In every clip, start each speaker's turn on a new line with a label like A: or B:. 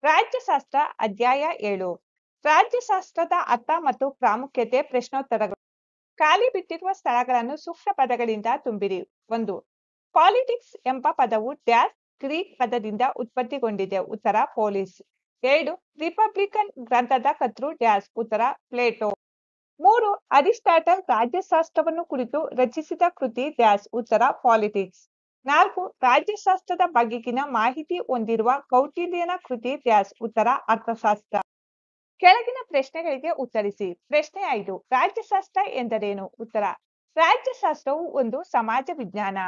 A: ರಾಜ್ಯಶಾಸ್ತ್ರ ಅಧ್ಯಾಯ 7 ರಾಜ್ಯಶಾಸ್ತ್ರದ ಅರ್ಥ ಮತ್ತು ಪ್ರಾಮುಖ್ಯತೆ ಪ್ರಶ್ನೋತ್ತರಗಳು. ಖಾಲಿ ಬಿಟ್ಟಿರುವ ಸ್ಥಳಗಳನ್ನು ಸೂಕ್ತ ಪದಗಳಿಂದ ತುಂಬಿರಿ. 1. ಪಾಲಿಟಿಕ್ಸ್ ಎಂಬ ಪದವು ಡ್ಯಾಶ್ ಗ್ರೀಕ್ ಪದದಿಂದ ಉತ್ಪತ್ತಿಗೊಂಡಿದೆ. ಉತ್ತರ ಪೊಲೀಸ್. 2. ರಿಪಬ್ಲಿಕನ್ ಗ್ರಂಥದ ಕರ್ತೃ ಡ್ಯಾಶ್. ಉತ್ತರ ಪ್ಲೇಟೋ. 3. ಅರಿಸ್ಟಾಟಲ್ ರಾಜ್ಯಶಾಸ್ತ್ರವನ್ನು ಕುರಿತು ರಚಿಸಿದ ಕೃತಿ ಡ್ಯಾಶ್. ಉತ್ತರ ಪಾಲಿಟಿಕ್ಸ್. 4. ರಾಜ್ಯಶಾಸ್ತ್ರದ ಬಗೆಗಿನ ಮಾಹಿತಿ ಹೊಂದಿರುವ ಕೌಟಿಲ್ಯನ ಕೃತಿ ಡ್ಯಾಶ್. ಉತ್ತರ ಅರ್ಥಶಾಸ್ತ್ರ. ಕೆಳಗಿನ ಪ್ರಶ್ನೆಗಳಿಗೆ ಉತ್ತರಿಸಿ. ಪ್ರಶ್ನೆ 5. ರಾಜ್ಯಶಾಸ್ತ್ರ ಎಂದರೇನು? ಉತ್ತರ. ರಾಜ್ಯಶಾಸ್ತ್ರವು ಒಂದು ಸಮಾಜ ವಿಜ್ಞಾನ.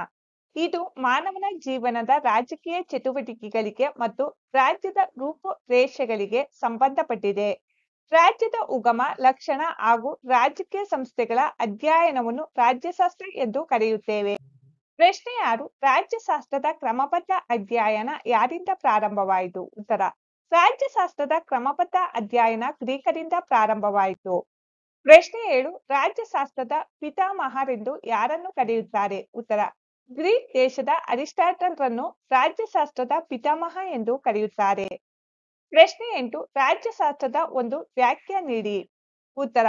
A: ಇದು ಮಾನವನ ಜೀವನದ ರಾಜಕೀಯ ಚಟುವಟಿಕೆಗಳಿಗೆ ಮತ್ತು ರಾಜ್ಯದ ರೂಪುರೇಷೆಗಳಿಗೆ ಸಂಬಂಧಪಟ್ಟಿದೆ. ರಾಜ್ಯದ ಉಗಮ, ಲಕ್ಷಣ ಹಾಗೂ ರಾಜಕೀಯ ಸಂಸ್ಥೆಗಳ ಅಧ್ಯಯನವನ್ನು ರಾಜ್ಯಶಾಸ್ತ್ರ ಎಂದು ಕರೆಯುತ್ತೇವೆ. ಪ್ರಶ್ನೆ 6. ರಾಜ್ಯಶಾಸ್ತ್ರದ ಕ್ರಮಬದ್ಧ ಅಧ್ಯಯನ ಯಾರಿಂದ ಪ್ರಾರಂಭವಾಯಿತು? ಉತ್ತರ. ರಾಜ್ಯಶಾಸ್ತ್ರದ ಕ್ರಮಬದ್ಧ ಅಧ್ಯಯನ ಗ್ರೀಕರಿಂದ ಪ್ರಾರಂಭವಾಯಿತು. ಪ್ರಶ್ನೆ 7. ರಾಜ್ಯಶಾಸ್ತ್ರದ ಪಿತಾಮಹರೆಂದು ಯಾರನ್ನು ಕರೆಯುತ್ತಾರೆ? ಉತ್ತರ. ಗ್ರೀಕ್ ದೇಶದ ಅರಿಸ್ಟಾಟಲ್ ರನ್ನು ರಾಜ್ಯಶಾಸ್ತ್ರದ ಪಿತಾಮಹ ಎಂದು ಕರೆಯುತ್ತಾರೆ. ಪ್ರಶ್ನೆ 8. ರಾಜ್ಯಶಾಸ್ತ್ರದ ಒಂದು ವ್ಯಾಖ್ಯೆ ನೀಡಿ. ಉತ್ತರ.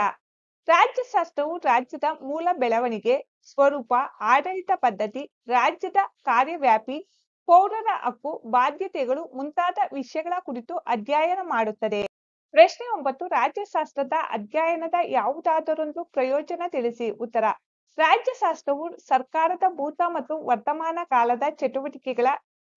A: ರಾಜ್ಯಶಾಸ್ತ್ರವು ರಾಜ್ಯದ ಮೂಲ ಬೆಳವಣಿಗೆ, ಸ್ವರೂಪ, ಆಡಳಿತ ಪದ್ಧತಿ, ರಾಜ್ಯದ ಕಾರ್ಯವ್ಯಾಪ್ತಿ, ಪೌರರ ಹಕ್ಕು, ಬಾಧ್ಯತೆಗಳು ಮುಂತಾದ ವಿಷಯಗಳ ಕುರಿತು ಅಧ್ಯಯನ ಮಾಡುತ್ತದೆ. ಪ್ರಶ್ನೆ 9. ರಾಜ್ಯಶಾಸ್ತ್ರದ ಅಧ್ಯಯನದ ಯಾವುದಾದರೊಂದು ಪ್ರಯೋಜನ ತಿಳಿಸಿ. ಉತ್ತರ. ರಾಜ್ಯಶಾಸ್ತ್ರವು ಸರ್ಕಾರದ ಭೂತ ಮತ್ತು ವರ್ತಮಾನ ಕಾಲದ ಚಟುವಟಿಕೆಗಳ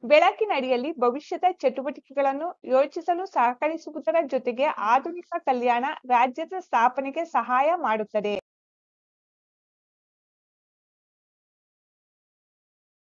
A: ಬೆಳಕಿನಡಿಯಲ್ಲಿ ಭವಿಷ್ಯದ ಚಟುವಟಿಕೆಗಳನ್ನು ಯೋಚಿಸಲು ಸಹಕರಿಸುವುದರ ಜೊತೆಗೆ ಆಧುನಿಕ ಕಲ್ಯಾಣ ರಾಜ್ಯದ ಸ್ಥಾಪನೆಗೆ ಸಹಾಯ ಮಾಡುತ್ತದೆ.